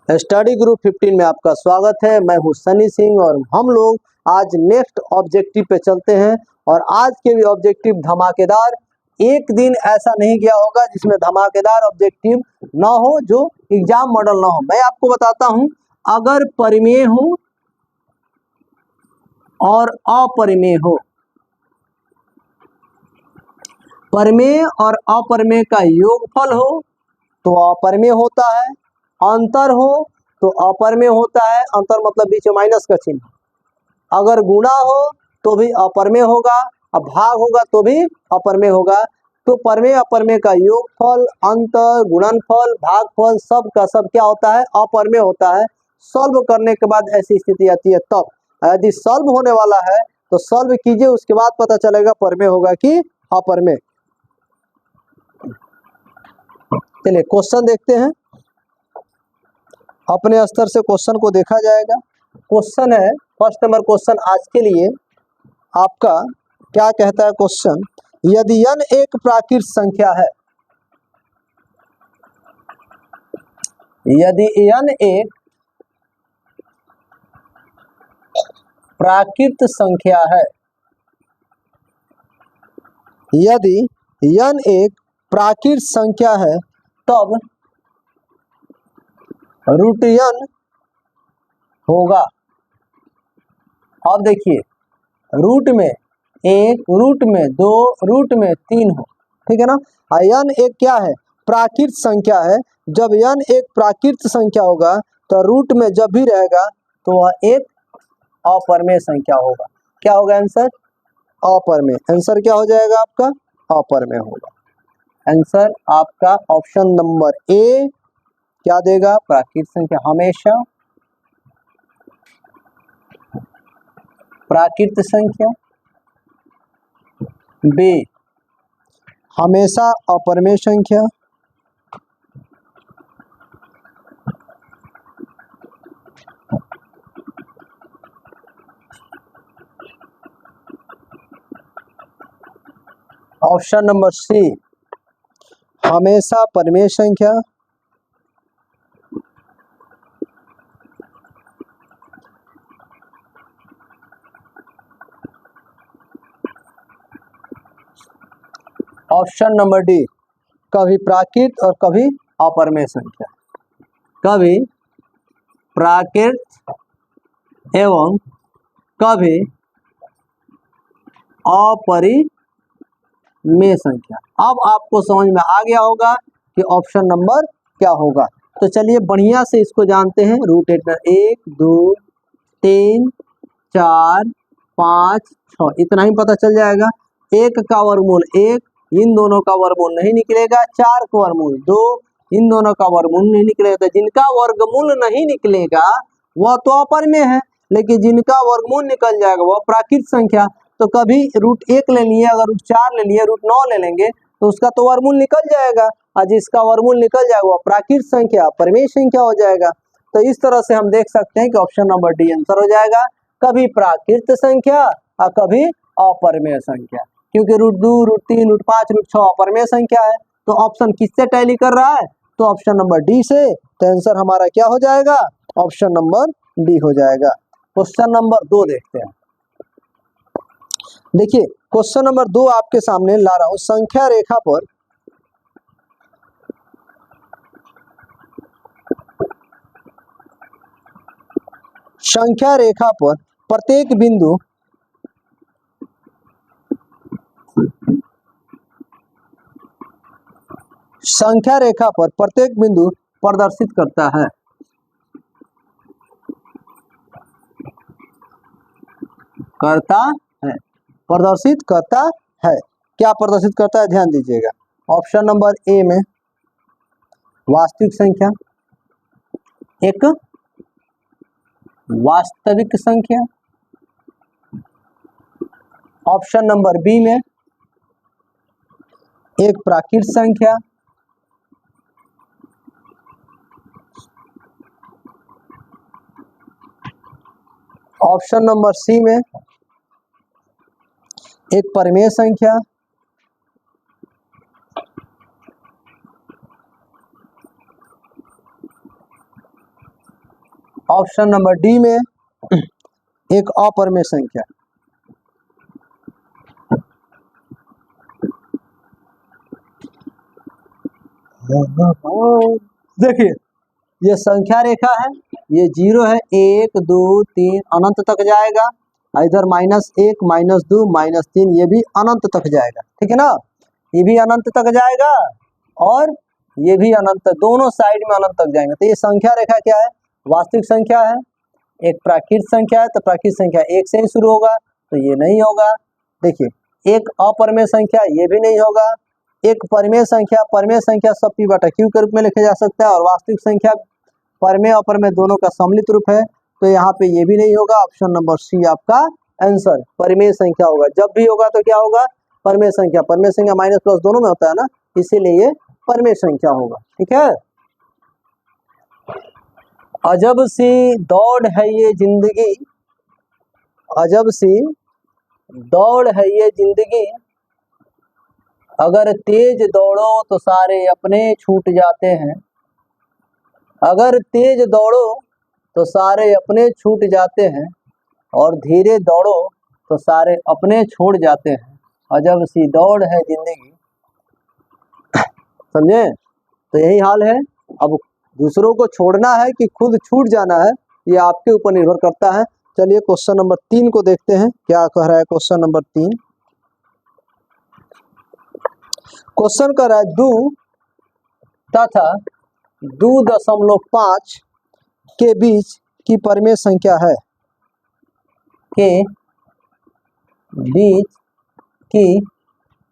Study group 15 में आपका स्वागत है। मैं हूं सनी सिंह और हम लोग आज नेक्स्ट ऑब्जेक्टिव पे चलते हैं। और आज के भी ऑब्जेक्टिव धमाकेदार, एक दिन ऐसा नहीं गया होगा जिसमें धमाकेदार ऑब्जेक्टिव ना हो, जो एग्जाम मॉडल ना हो। मैं आपको बताता हूं, अगर परिमेय हो और अपरिमेय हो, परिमेय और अपरिमेय का योगफल हो तो अपरिमेय होता है, अंतर हो तो अपरिमेय होता है, अंतर मतलब बीच में माइनस का चिन्ह। अगर गुणा हो तो भी अपरिमेय होगा, अब भाग होगा तो भी अपरिमेय होगा। तो परिमेय अपरिमेय का योगफल, अंतर, गुणनफल, भागफल सब का सब क्या होता है? अपरिमेय होता है। सॉल्व करने के बाद ऐसी स्थिति आती है तब। यदि सॉल्व होने वाला है तो सॉल्व कीजिए, उसके बाद पता चलेगा परिमेय होगा कि अपरिमेय। चलिए क्वेश्चन देखते हैं, अपने स्तर से क्वेश्चन को देखा जाएगा। क्वेश्चन है, फर्स्ट नंबर क्वेश्चन आज के लिए आपका क्या कहता है क्वेश्चन? यदि n एक प्राकृत संख्या है, यदि n एक प्राकृत संख्या है, यदि n एक प्राकृत संख्या है तब रूट n होगा। अब देखिए, रूट में 1, रूट में 2, रूट में 3 हो, ठीक है ना। n एक क्या है? प्राकृत संख्या है। जब n एक प्राकृत संख्या होगा तो रूट में जब भी रहेगा तो वह एक अपरिमेय संख्या होगा। क्या होगा आंसर? अपरिमेय। आंसर क्या हो जाएगा आपका? अपरिमेय होगा। आंसर आपका ऑप्शन नंबर ए क्या देगा? प्राकृत संख्या हमेशा प्राकृत संख्या, बी हमेशा अपरिमेय संख्या, ऑप्शन नंबर सी हमेशा परिमेय संख्या, ऑप्शन नंबर डी कभी प्राकृत और कभी अपरिमेय संख्या, कभी प्राकृत एवं कभी अपरिमेय संख्या। अब आपको समझ में आ गया होगा कि ऑप्शन नंबर क्या होगा। तो चलिए बढ़िया से इसको जानते हैं। रूट 1, 2, 3, 4, 5, 6 इतना ही पता चल जाएगा। 1 का वर्गमूल 1, इन दोनों का वर्गमूल नहीं निकलेगा। 4 का वर्गमूल 2, इन दोनों का वर्गमूल नहीं निकलेगा। जिनका वर्गमूल नहीं निकलेगा वह तो अपरिमेय है, लेकिन जिनका वर्गमूल निकल जाएगा वह प्राकृत संख्या। तो कभी रूट 1 ले लिए, अगर रूट 4 ले लिए, रूट 9 ले लेंगे तो उसका तो वर्गमूल निकल जाएगा, और जिसका वर्गमूल निकल जाएगा वह प्राकृत संख्या, परिमेय संख्या हो जाएगा। तो इस तरह से हम देख सकते हैं कि ऑप्शन नंबर डी आंसर हो जाएगा, कभी प्राकृत संख्या और कभी अपरिमेय संख्या। क्योंकि रूट 2, रूट 3, रूट 5, रूट 6 अपरिमेय संख्या है। तो ऑप्शन किससे टैली कर रहा है? तो ऑप्शन नंबर डी से। तो आंसर हमारा क्या हो जाएगा? ऑप्शन नंबर डी हो जाएगा। क्वेश्चन नंबर 2 देखते हैं। देखिए क्वेश्चन नंबर 2 आपके सामने ला रहा हूं। संख्या रेखा पर प्रत्येक बिंदु संख्या रेखा पर प्रत्येक बिंदु प्रदर्शित करता है। प्रदर्शित करता है। क्या प्रदर्शित करता है? ध्यान दीजिएगा। ऑप्शन नंबर ए में वास्तविक संख्या, एक वास्तविक संख्या। ऑप्शन नंबर बी में एक प्राकृत संख्या। ऑप्शन नंबर सी में एक परिमेय संख्या। ऑप्शन नंबर डी में एक अपरिमेय संख्या। देखिए ये संख्या रेखा है, ये 0 है, 1 2 3 अनंत तक जाएगा, इधर -1 -2 -3 ये भी अनंत तक जाएगा, ठीक है ना, ये भी अनंत तक जाएगा और ये भी अनंत, दोनों साइड में अनंत तक जाएंगे। तो ये संख्या रेखा क्या है, वास्तविक संख्या है, एक प्राकृत संख्या है, तो प्राकृत संख्या 1 से ही शुरू होगा, तो ये नहीं होगा। देखिए एक अपरिमेय संख्या, ये भी नहीं होगा। एक परिमेय संख्या सब पी बटा क्यू के रूप में लिखा जा सकता है, और वास्तविक संख्या परिमेय अपरिमेय दोनों का सम्मिलित रूप है, तो यहाँ पे ये भी नहीं होगा। ऑप्शन नंबर सी आपका आंसर परिमेय संख्या होगा। जब भी होगा तो क्या होगा, परिमेय संख्या। परिमेय संख्या माइनस प्लस दोनों में होता है ना, इसीलिए ये परिमेय संख्या होगा, ठीक है। अजब सी दौड़ है ये जिंदगी, अजब सी दौड़ है ये जिंदगी, अगर तेज दौड़ो तो सारे अपने छूट जाते हैं, अगर तेज दौड़ो तो सारे अपने छूट जाते हैं, और धीरे दौड़ो तो सारे अपने छोड़ जाते हैं। अजब सी दौड़ है जिंदगी, समझे, तो यही हाल है। अब दूसरों को छोड़ना है कि खुद छूट जाना है, ये आपके ऊपर निर्भर करता है। चलिए क्वेश्चन नंबर 3 को देखते हैं, क्या कह रहा है क्वेश्चन नंबर 3। क्वेश्चन कर रहा है 2 तथा 2.5 के बीच की परिमेय संख्या है, के बीच की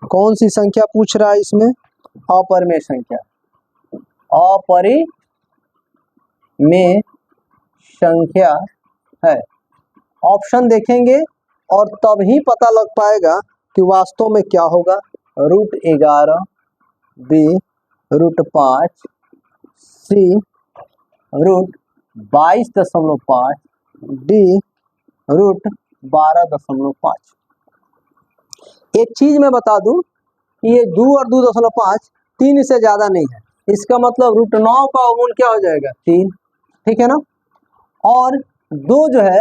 कौन सी संख्या पूछ रहा है इसमें, अपरिमेय संख्या, अपरिमेय संख्या है। ऑप्शन देखेंगे और तब ही पता लग पाएगा कि वास्तव में क्या होगा। √11, बी √5, सी √22.5, डी √12.5। एक चीज मैं बता दूं कि ये 2 और 2.5 3 से ज्यादा नहीं है, इसका मतलब √9 का वर्गमूल क्या हो जाएगा, 3, ठीक है ना। और 2 जो है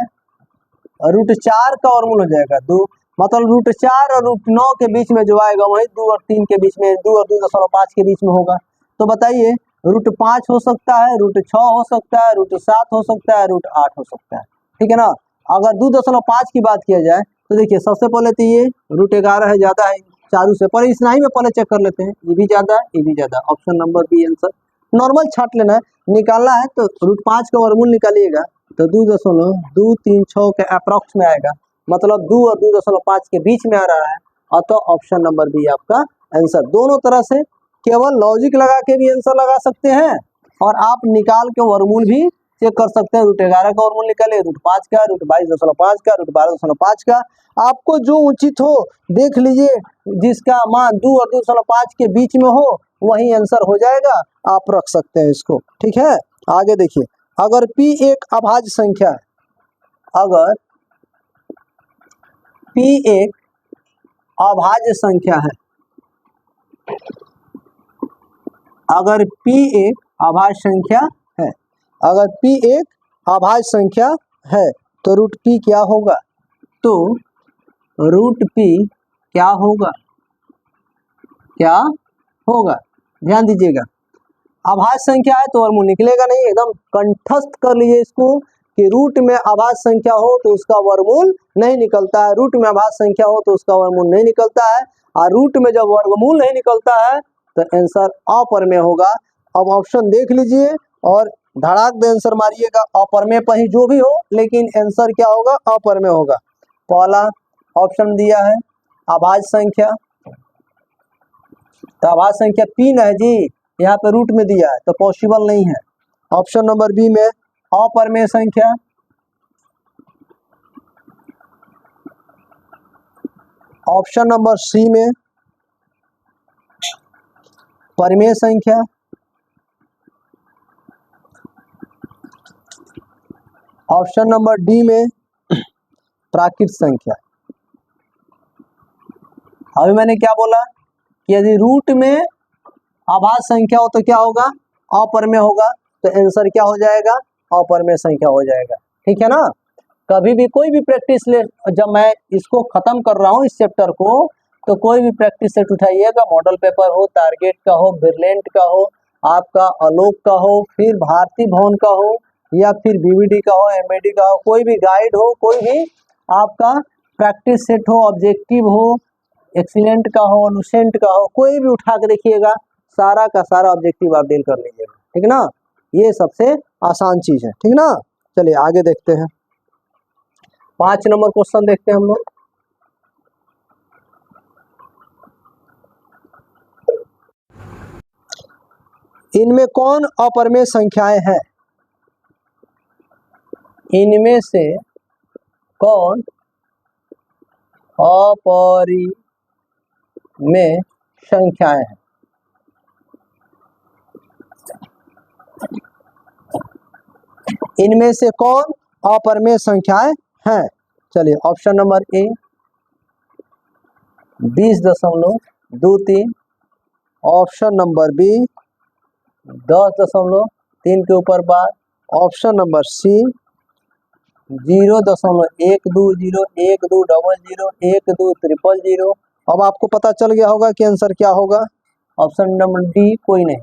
√4 का वर्गमूल हो जाएगा 2, मतलब √4 और √9 के बीच में जो आएगा वही 2 और 3 के बीच में, 2 और 2.5 के बीच में होगा। तो बताइए √5 हो सकता है, √6 हो सकता है, √7 हो सकता है, √8 हो सकता है, ठीक है ना। अगर 2.5 की बात किया जाए तो देखिए सबसे पहले तो ये √11 है, ज्यादा है चारों से, पर इस नहीं में पहले चेक कर लेते हैं, ये भी ज्यादा है, ये भी ज्यादा। Option number B answer, normal छाट लेना है, निकालना है तो √5 का वर्गमूल निकालिएगा तो 2.236 के अप्रॉक्स में आएगा, मतलब 2 और 2.5 के बीच में आ रहा है, अतः ऑप्शन नंबर बी आपका आंसर। दोनों तरह से केवल लॉजिक लगा के भी आंसर लगा सकते हैं, और आप निकाल के वर्गमूल भी चेक कर सकते हैं। √11 का वर्गमूल निकालिए, √5 का, √22.5 का, √12.5 का, आपको जो उचित हो देख लीजिए, जिसका मान 2 और 2.5 के बीच में हो वही आंसर हो जाएगा, आप रख सकते हैं इसको, ठीक है। आगे देखिए, अगर P एक अभाज्य संख्या है, अगर P एक अभाज्य संख्या है, अगर P एक अभाज्य संख्या है, अगर P एक अभाज्य संख्या है तो √P क्या होगा, तो √P क्या होगा, क्या होगा, ध्यान दीजिएगा। अभाज्य संख्या है तो वर्गमूल निकलेगा नहीं, एकदम कंठस्थ कर लीजिए इसको कि रूट में अभाज्य संख्या हो तो उसका वर्गमूल नहीं निकलता है, रूट में अभाज्य संख्या हो तो उसका वर्गमूल नहीं निकलता है, और रूट में जब वर्गमूल नहीं निकलता है तो आंसर अपरिमेय होगा। अब ऑप्शन देख लीजिए और धड़ाक दे आंसर मारिएगा, अपरिमेय पर ही जो भी हो लेकिन आंसर क्या होगा, अपरिमेय होगा। पहला ऑप्शन दिया है अभाज्य संख्या, तो अभाज्य संख्या 3 है जी, यहाँ पे रूट में दिया है तो पॉसिबल नहीं है। ऑप्शन नंबर बी में अपरिमेय संख्या, ऑप्शन नंबर सी में परिमेय संख्या, ऑप्शन नंबर डी में प्राकृत संख्या। अभी मैंने क्या बोला कि यदि रूट में अभाज्य संख्या हो तो क्या होगा, अपरिमेय होगा, तो आंसर क्या हो जाएगा, अपरमेय संख्या हो जाएगा। ठीक है ना। कभी भी कोई भी प्रैक्टिस ले, जब मैं इसको खत्म कर रहा हूँ इस चैप्टर को, तो कोई भी प्रैक्टिस सेट उठाइएगा, मॉडल पेपर हो, टारगेट का हो, ब्रिलियंट का हो, आपका आलोक का हो, फिर भारती भवन का हो, या फिर बीवीडी का हो, एमएडी का हो, कोई भी गाइड हो, कोई भी आपका प्रैक्टिस सेट हो, ऑब्जेक्टिव हो, एक्सीलेंट का हो, लुसेंट का हो, कोई भी उठा के देखिएगा, सारा का सारा ऑब्जेक्टिव आप डील कर लीजिएगा। ठीक है ना। ये सबसे आसान चीज है। ठीक ना। चलिए आगे देखते हैं। 5 नंबर क्वेश्चन देखते हैं हम लोग। इनमें कौन अपरमेय संख्याएं हैं? इनमें से कौन अपरिमेय संख्याएं हैं? इनमें से कौन अपरमेय संख्याएं हैं? चलिए option number A 20.23, option number B 10.3 के ऊपर बार, ऑप्शन नंबर सी 0.120120, 12000000। अब आपको पता चल गया होगा कि आंसर क्या होगा। ऑप्शन नंबर डी कोई नहीं।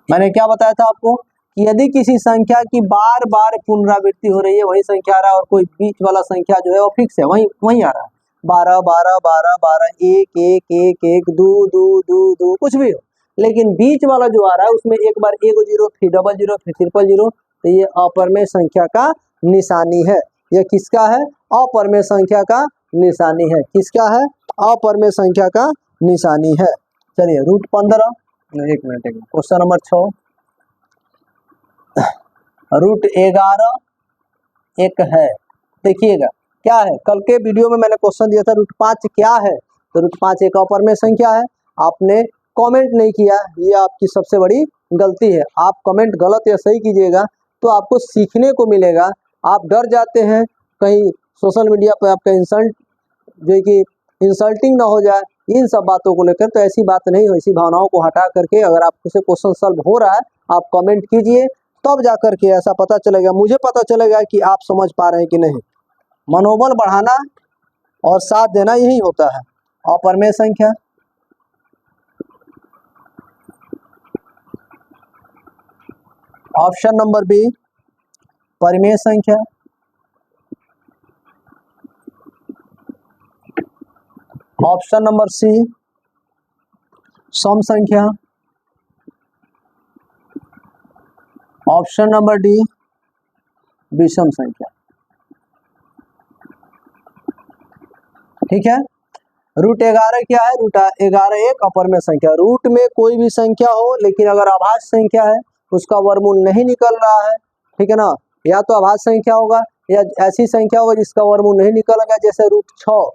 मैंने क्या बताया था आपको कि यदि किसी संख्या की बार बार पुनरावृत्ति हो रही है, वही संख्या आ रहा है, और कोई बीच वाला संख्या जो है वो फिक्स है, वही वही आ रहा है, 12 12 12 12, 1 1 1 1, 2 2 2 2, कुछ भी हो, लेकिन बीच वाला जो आ रहा है उसमें एक बार 1 0, फिर 00, फिर 000, तो ये अपरमेय संख्या का निशानी है। यह किसका है? अपरमेय संख्या का निशानी है। किसका है? अपरमेय संख्या का निशानी है। चलिए रूट 15, एक मिनट क्वेश्चन नंबर 6, रूट 11 एक है। देखिएगा क्या है, कल के वीडियो में मैंने क्वेश्चन दिया था रूट 5 क्या है, तो रूट 5 एक अपरमेय संख्या है। आपने कमेंट नहीं किया, ये आपकी सबसे बड़ी गलती है। आप कमेंट गलत या सही कीजिएगा तो आपको सीखने को मिलेगा। आप डर जाते हैं कहीं सोशल मीडिया पर आपका इंसल्ट, जो कि इंसल्टिंग ना हो जाए, इन सब बातों को लेकर। तो ऐसी बात नहीं हो, इसी भावनाओं को हटा करके अगर आपसे क्वेश्चन सॉल्व हो रहा है, आप कमेंट कीजिए, तब जा करके ऐसा पता चलेगा, मुझे पता चलेगा कि आप समझ पा रहे हैं कि नहीं। मनोबल बढ़ाना और साथ देना यही होता है। अपरमेय संख्या ऑप्शन नंबर बी परिमेय संख्या, ऑप्शन नंबर सी सम संख्या, ऑप्शन नंबर डी विषम संख्या। ठीक है। रूट 11 क्या है? रूट 11 एक अपरमेय संख्या। रूट में कोई भी संख्या हो, लेकिन अगर अभाज्य संख्या है, उसका वर्गमूल नहीं निकल रहा है, ठीक है ना, या तो अभाज्य संख्या होगा या ऐसी संख्या होगा जिसका वर्गमूल नहीं निकलेगा। जैसे रूट 6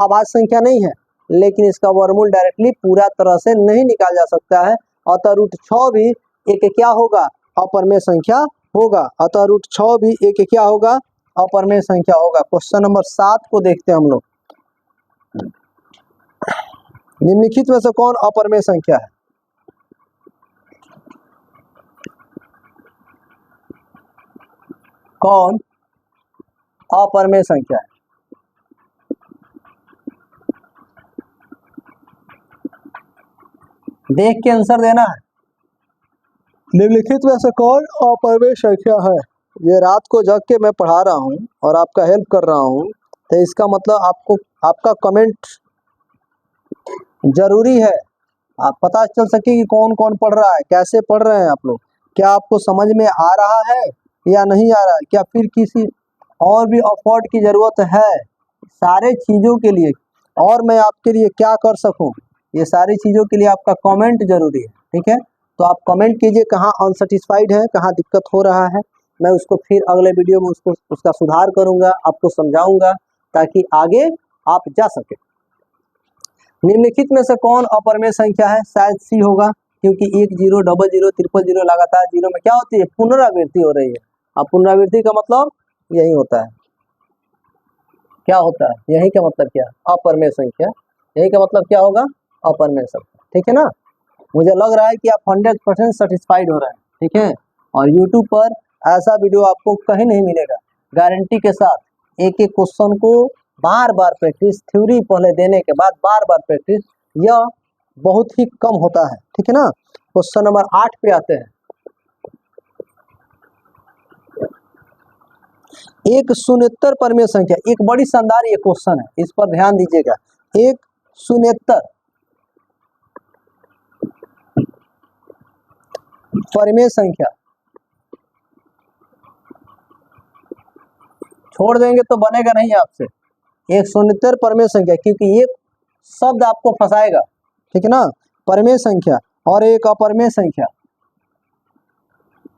अभाज्य संख्या नहीं है, लेकिन इसका वर्गमूल डायरेक्टली पूरा तरह से नहीं निकाला जा सकता है, अतः रूट 6 भी एक क्या होगा? अपरमेय संख्या होगा। अतः रूट 6 भी एक क्या होगा? अपरमेय संख्या होगा। क्वेश्चन नंबर 7 को देखते हैं हम लोग। निम्नलिखित में से कौन अपरमेय संख्या है? कौन अपरमेय संख्या है? देख के आंसर देना है। निम्नलिखित में से कौन अपरमेय संख्या है? ये रात को जग के मैं पढ़ा रहा हूँ और आपका हेल्प कर रहा हूँ, तो इसका मतलब आपको आपका कमेंट जरूरी है। आप पता चल सके कि कौन कौन पढ़ रहा है, कैसे पढ़ रहे हैं आप लोग, क्या आपको समझ में आ रहा है या नहीं आ रहा है, क्या फिर किसी और भी एफर्ट की ज़रूरत है सारे चीज़ों के लिए, और मैं आपके लिए क्या कर सकूं, ये सारी चीज़ों के लिए आपका कमेंट जरूरी है। ठीक है, तो आप कमेंट कीजिए कहाँ अनसेटिस्फाइड है, कहाँ दिक्कत हो रहा है, मैं उसको फिर अगले वीडियो में उसका सुधार करूँगा, आपको समझाऊँगा, ताकि आगे आप जा सके। निम्नलिखित में से कौन अपरमेय संख्या है? शायद सी होगा, क्योंकि 1 0 0 0 0 0 लगातार जीरो में क्या होती है? पुनरावृत्ति हो रही है। अब पुनरावृत्ति का मतलब यही होता है, क्या होता है? यही का मतलब क्या? अपरमेय संख्या। यही का मतलब क्या होगा? अपरमेय संख्या। ठीक है ना। मुझे लग रहा है कि आप 100% सेटिस्फाइड हो रहे हैं। ठीक है। और यूट्यूब पर ऐसा वीडियो आपको कहीं नहीं मिलेगा, गारंटी के साथ। एक एक क्वेश्चन को बार बार प्रैक्टिस, थ्योरी पहले देने के बाद बार बार प्रैक्टिस, यह बहुत ही कम होता है, ठीक है ना। क्वेश्चन नंबर 8 पे आते हैं। एक शून्येतर परमेय संख्या, एक बड़ी शानदार ये क्वेश्चन है, इस पर ध्यान दीजिएगा। एक शून्येतर परमेय संख्या, छोड़ देंगे तो बनेगा नहीं आपसे। एक शून्येतर परमेय संख्या, क्योंकि ये शब्द आपको फंसाएगा, ठीक है ना। परमेय संख्या और एक अपरमेय संख्या,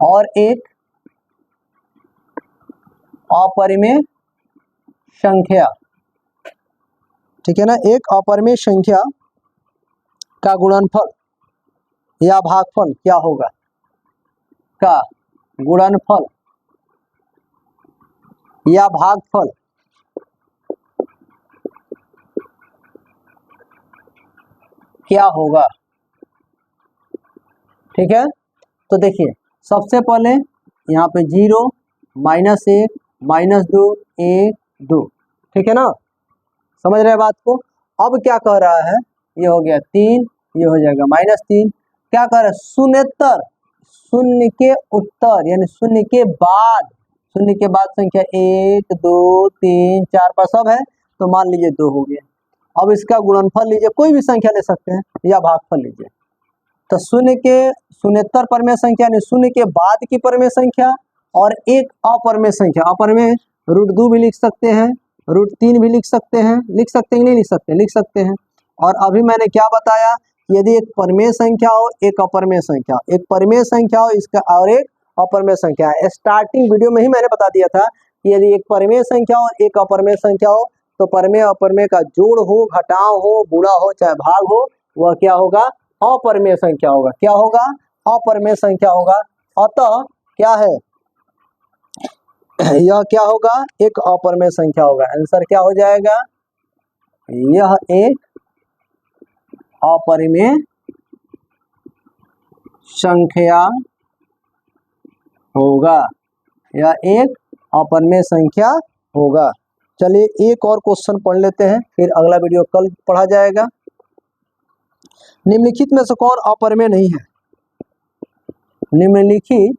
और एक अपरिमेय संख्या, ठीक है ना। एक अपरिमेय संख्या का गुणनफल या भागफल क्या होगा, का गुणनफल या भागफल क्या होगा, ठीक है। तो देखिए सबसे पहले यहाँ पे 0, -1, -2, 1, 2, ठीक है ना। समझ रहे हैं बात को। अब क्या कह रहा है, ये हो गया 3, ये हो जाएगा -3। क्या कह रहा है, शून्येतर, शून्य के उत्तर यानी शून्य के बाद, शून्य के बाद संख्या 1, 2, 3, 4, 5 सब है, तो मान लीजिए 2 हो गया। अब इसका गुणनफल लीजिए, कोई भी संख्या ले सकते हैं, या भागफल लीजिए। तो शून्य के शून्येतर परमेय संख्या यानी शून्य के बाद की परमेय संख्या, और एक अपरमेय संख्या, अपरमेय √2 भी लिख सकते हैं, √3 भी लिख सकते हैं, लिख सकते हैं नहीं लिख सकते, लिख सकते हैं। और अभी मैंने क्या बताया, यदि एक परमेय संख्या हो, एक अपरमेय संख्या, एक परमेय संख्या हो इसका और एक अपरमेय संख्या है। स्टार्टिंग वीडियो में ही मैंने बता दिया था कि यदि एक परमेय संख्या हो, एक अपरमेय संख्या हो, तो परमेय अपरमेय का जोड़ हो, घटाव हो, गुणा हो, चाहे भाग हो, वह क्या होगा, अपरमेय संख्या होगा। क्या होगा, अपरमेय संख्या होगा। अतः क्या है, यह क्या होगा, एक अपरमेय संख्या होगा। आंसर क्या हो जाएगा, यह एक अपरिमेय संख्या होगा, यह एक अपरिमेय संख्या होगा। चलिए एक और क्वेश्चन पढ़ लेते हैं, फिर अगला वीडियो कल पढ़ा जाएगा। निम्नलिखित में से कौन अपरिमेय नहीं है, निम्नलिखित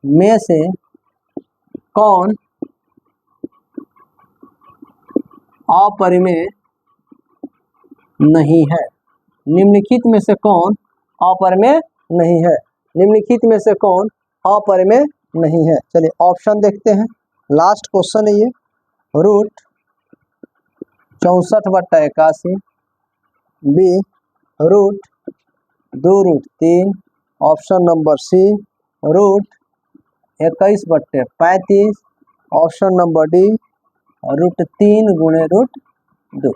में से कौन अपरिमेय नहीं है, निम्नलिखित में से कौन अपरिमेय नहीं है, निम्नलिखित में से कौन अपरिमेय नहीं है। चलिए ऑप्शन देखते हैं, लास्ट क्वेश्चन है ये। √64/81, B √2√3, option number C √21/35, option number D √3 × √2।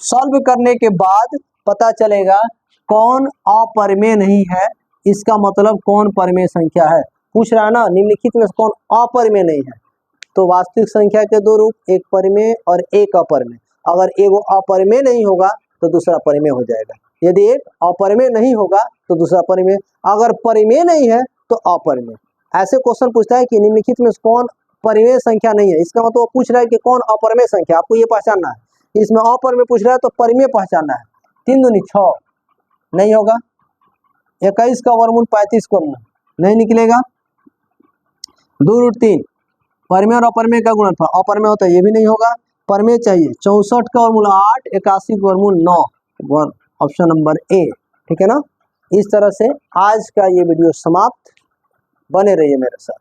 Solve करने के बाद पता चलेगा कौन अपरिमेय नहीं है, इसका मतलब कौन परिमेय संख्या है। पूछ रहा है ना, निम्नलिखित में से कौन अपरिमेय नहीं है, तो वास्तविक संख्या के दो रूप, एक परिमेय और एक अपरिमेय। अगर एगो अपरिमेय नहीं होगा तो दूसरा परिमेय हो जाएगा। यदि एक अपरिमेय नहीं होगा तो दूसरा परिमेय, अगर परिमेय नहीं है तो अपरिमेय। ऐसे क्वेश्चन पूछता है कि निम्नलिखित में कौन परिमेय संख्या नहीं है, इसका मतलब वो पूछ रहा है कि कौन अपरिमेय संख्या, आपको ये पहचानना है। इसमें अपरिमेय पूछ रहा है तो परिमेय पहचानना है। 3 दूनी 6 नहीं होगा, 21 का वर्गमूल 35 का वर्गमूल नहीं निकलेगा, 2√3 परिमेय और अपरिमेय का गुणनफल, अपरिमेय होता है ये भी नहीं होगा, परिमेय चाहिए। 64 का वर्गमूल 8, 81 का वर्गमूल 9, ऑप्शन नंबर ए, ठीक है ना। इस तरह से आज का ये वीडियो समाप्त। बने रहिए मेरे साथ।